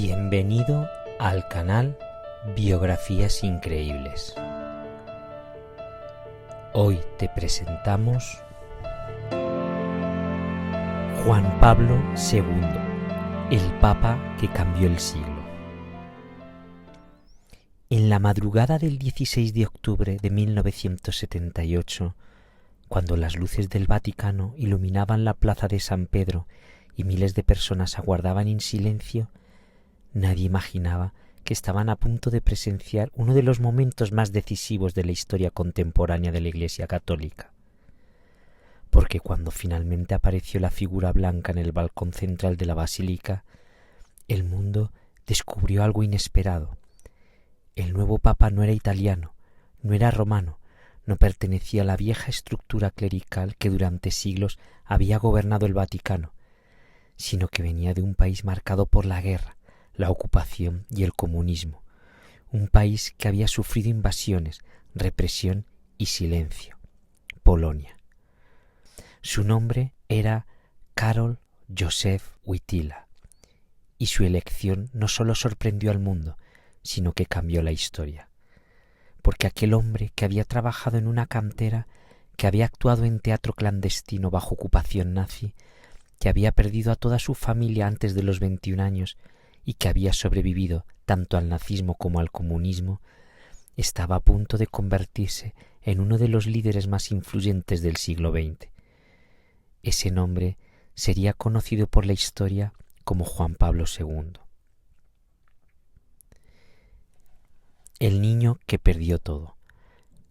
Bienvenido al canal Biografías Increíbles. Hoy te presentamos Juan Pablo II, el Papa que cambió el siglo. En la madrugada del 16 de octubre de 1978, cuando las luces del Vaticano iluminaban la plaza de San Pedro y miles de personas aguardaban en silencio, nadie imaginaba que estaban a punto de presenciar uno de los momentos más decisivos de la historia contemporánea de la Iglesia Católica. Porque cuando finalmente apareció la figura blanca en el balcón central de la basílica, el mundo descubrió algo inesperado. El nuevo Papa no era italiano, no era romano, no pertenecía a la vieja estructura clerical que durante siglos había gobernado el Vaticano, sino que venía de un país marcado por la guerra, la ocupación y el comunismo, un país que había sufrido invasiones, represión y silencio: Polonia. Su nombre era Karol Józef Wojtyła, y su elección no solo sorprendió al mundo, sino que cambió la historia. Porque aquel hombre que había trabajado en una cantera, que había actuado en teatro clandestino bajo ocupación nazi, que había perdido a toda su familia antes de los 21 años y que había sobrevivido tanto al nazismo como al comunismo, estaba a punto de convertirse en uno de los líderes más influyentes del siglo XX. Ese nombre sería conocido por la historia como Juan Pablo II. El niño que perdió todo.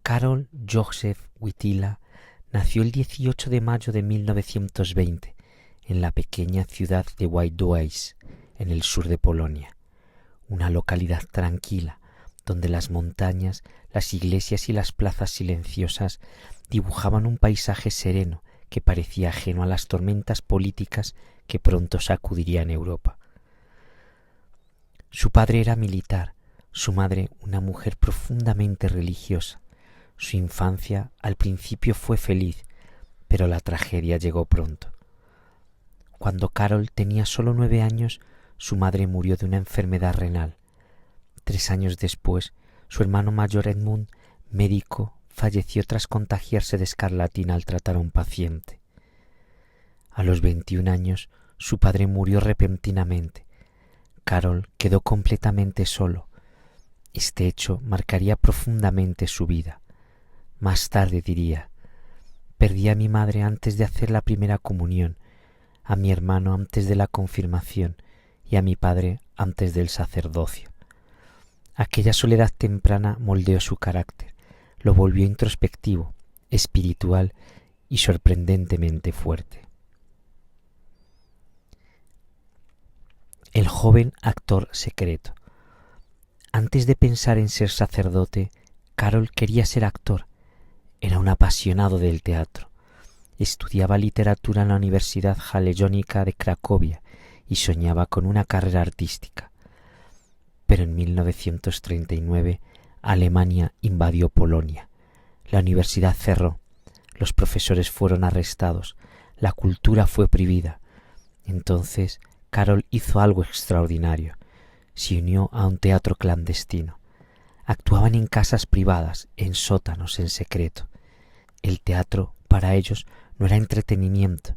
Karol Józef Wojtyła nació el 18 de mayo de 1920 en la pequeña ciudad de Wojciech, en el sur de Polonia, una localidad tranquila donde las montañas, las iglesias y las plazas silenciosas dibujaban un paisaje sereno que parecía ajeno a las tormentas políticas que pronto sacudirían Europa. Su padre era militar, su madre una mujer profundamente religiosa. Su infancia al principio fue feliz, pero la tragedia llegó pronto. Cuando Karol tenía solo 9 años, su madre murió de una enfermedad renal. 3 años después, su hermano mayor Edmund, médico, falleció tras contagiarse de escarlatina al tratar a un paciente. A los 21 años, su padre murió repentinamente. Karol quedó completamente solo. Este hecho marcaría profundamente su vida. Más tarde diría: perdí a mi madre antes de hacer la primera comunión, a mi hermano antes de la confirmación y a mi padre antes del sacerdocio. Aquella soledad temprana moldeó su carácter, lo volvió introspectivo, espiritual y sorprendentemente fuerte. El joven actor secreto. Antes de pensar en ser sacerdote, Karol quería ser actor. Era un apasionado del teatro. Estudiaba literatura en la Universidad Jagiellonica de Cracovia y soñaba con una carrera artística. Pero en 1939 Alemania invadió Polonia. La universidad cerró, los profesores fueron arrestados, la cultura fue prohibida. Entonces Karol hizo algo extraordinario. Se unió a un teatro clandestino. Actuaban en casas privadas, en sótanos, en secreto. El teatro para ellos no era entretenimiento,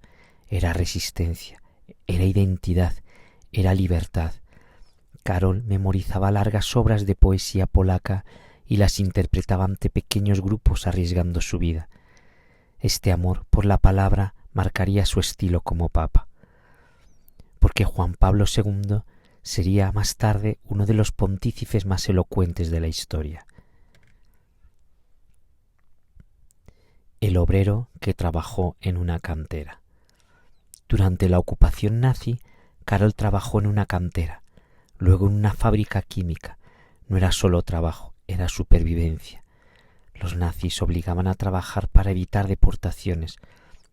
era resistencia, era identidad, era libertad. Karol memorizaba largas obras de poesía polaca y las interpretaba ante pequeños grupos arriesgando su vida. Este amor por la palabra marcaría su estilo como papa. Porque Juan Pablo II sería más tarde uno de los pontífices más elocuentes de la historia. El obrero que trabajó en una cantera. Durante la ocupación nazi, Karol trabajó en una cantera, luego en una fábrica química. No era solo trabajo, era supervivencia. Los nazis obligaban a trabajar para evitar deportaciones.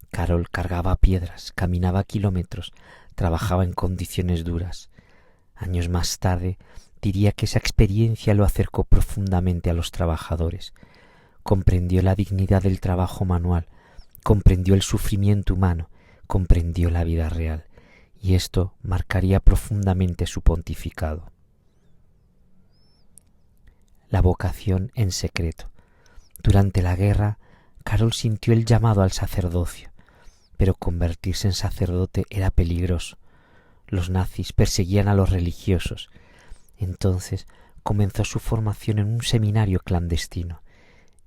Karol cargaba piedras, caminaba kilómetros, trabajaba en condiciones duras. Años más tarde diría que esa experiencia lo acercó profundamente a los trabajadores. Comprendió la dignidad del trabajo manual, comprendió el sufrimiento humano, comprendió la vida real y esto marcaría profundamente su pontificado. La vocación en secreto. Durante la guerra, Carol sintió el llamado al sacerdocio, pero convertirse en sacerdote era peligroso. Los nazis perseguían a los religiosos. Entonces comenzó su formación en un seminario clandestino.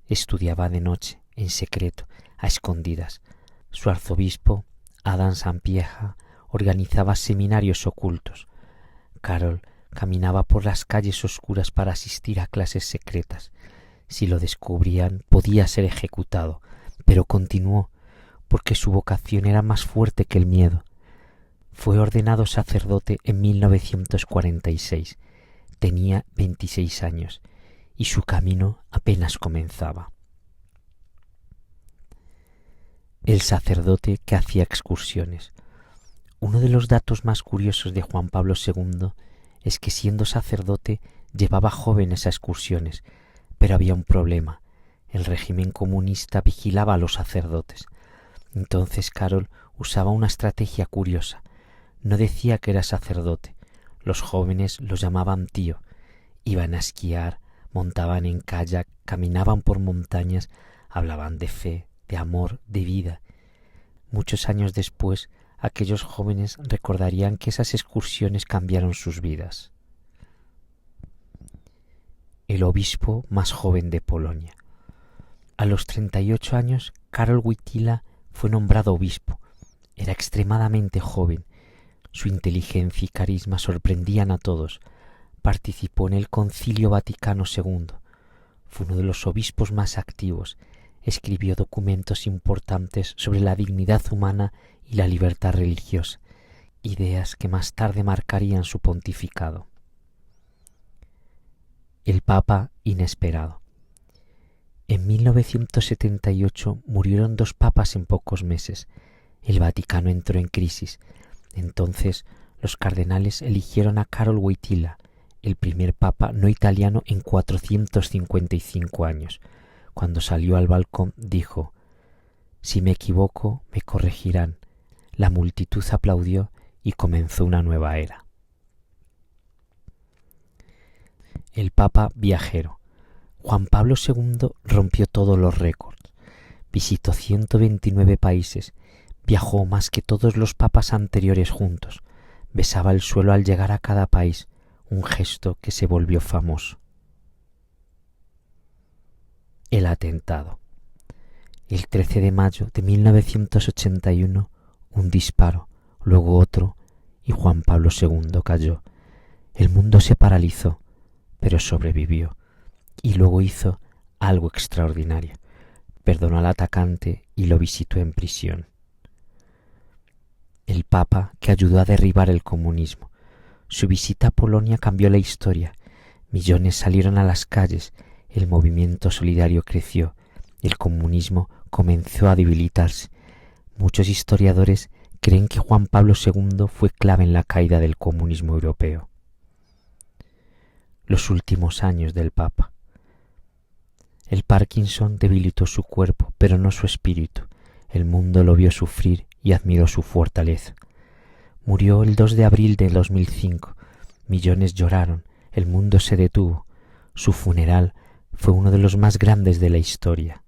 Estudiaba de noche, en secreto, a escondidas. Su arzobispo, Adam Sampieja, organizaba seminarios ocultos. Carol caminaba por las calles oscuras para asistir a clases secretas. Si lo descubrían, podía ser ejecutado, pero continuó, porque su vocación era más fuerte que el miedo. Fue ordenado sacerdote en 1946. Tenía 26 años y su camino apenas comenzaba. El sacerdote que hacía excursiones. Uno de los datos más curiosos de Juan Pablo II es que siendo sacerdote llevaba jóvenes a excursiones, pero había un problema. El régimen comunista vigilaba a los sacerdotes. Entonces Carol usaba una estrategia curiosa. No decía que era sacerdote. Los jóvenes los llamaban tío. Iban a esquiar, montaban en kayak, caminaban por montañas, hablaban de fe, de amor, de vida. Muchos años después, aquellos jóvenes recordarían que esas excursiones cambiaron sus vidas. El obispo más joven de Polonia. A los 38 años, Karol Wojtyła fue nombrado obispo. Era extremadamente joven. Su inteligencia y carisma sorprendían a todos. Participó en el Concilio Vaticano II. Fue uno de los obispos más activos. Escribió documentos importantes sobre la dignidad humana y la libertad religiosa, ideas que más tarde marcarían su pontificado. El Papa inesperado. En 1978 murieron 2 papas en pocos meses. El Vaticano entró en crisis. Entonces los cardenales eligieron a Karol Wojtyła, el primer papa no italiano en 455 años. Cuando salió al balcón dijo: «Si me equivoco, me corregirán». La multitud aplaudió y comenzó una nueva era. El Papa viajero. Juan Pablo II rompió todos los récords. Visitó 129 países. Viajó más que todos los papas anteriores juntos. Besaba el suelo al llegar a cada país, un gesto que se volvió famoso. El atentado. El 13 de mayo de 1981, un disparo, luego otro, y Juan Pablo II cayó. El mundo se paralizó, pero sobrevivió, y luego hizo algo extraordinario. Perdonó al atacante y lo visitó en prisión. El Papa que ayudó a derribar el comunismo. Su visita a Polonia cambió la historia. Millones salieron a las calles, el movimiento solidario creció, el comunismo comenzó a debilitarse. Muchos historiadores creen que Juan Pablo II fue clave en la caída del comunismo europeo. Los últimos años del Papa. El Parkinson debilitó su cuerpo, pero no su espíritu. El mundo lo vio sufrir y admiró su fortaleza. Murió el 2 de abril de 2005. Millones lloraron, el mundo se detuvo. Su funeral fue uno de los más grandes de la historia.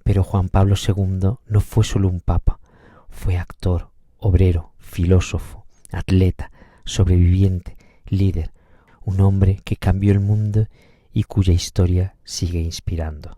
Pero Juan Pablo II no fue solo un papa, fue actor, obrero, filósofo, atleta, sobreviviente, líder, un hombre que cambió el mundo y cuya historia sigue inspirando.